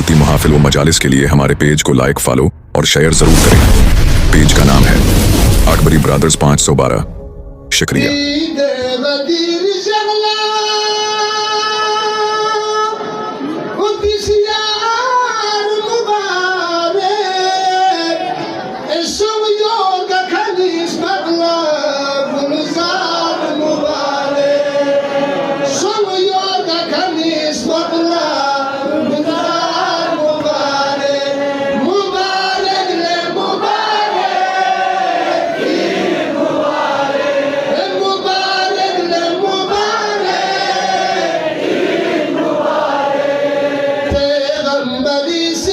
चलती महाफिल व मजालिस के लिए हमारे पेज को लाइक, फॉलो और शेयर जरूर करें। पेज का नाम है अकबरी ब्रदर्स 512। शुक्रिया। पैगंबरी से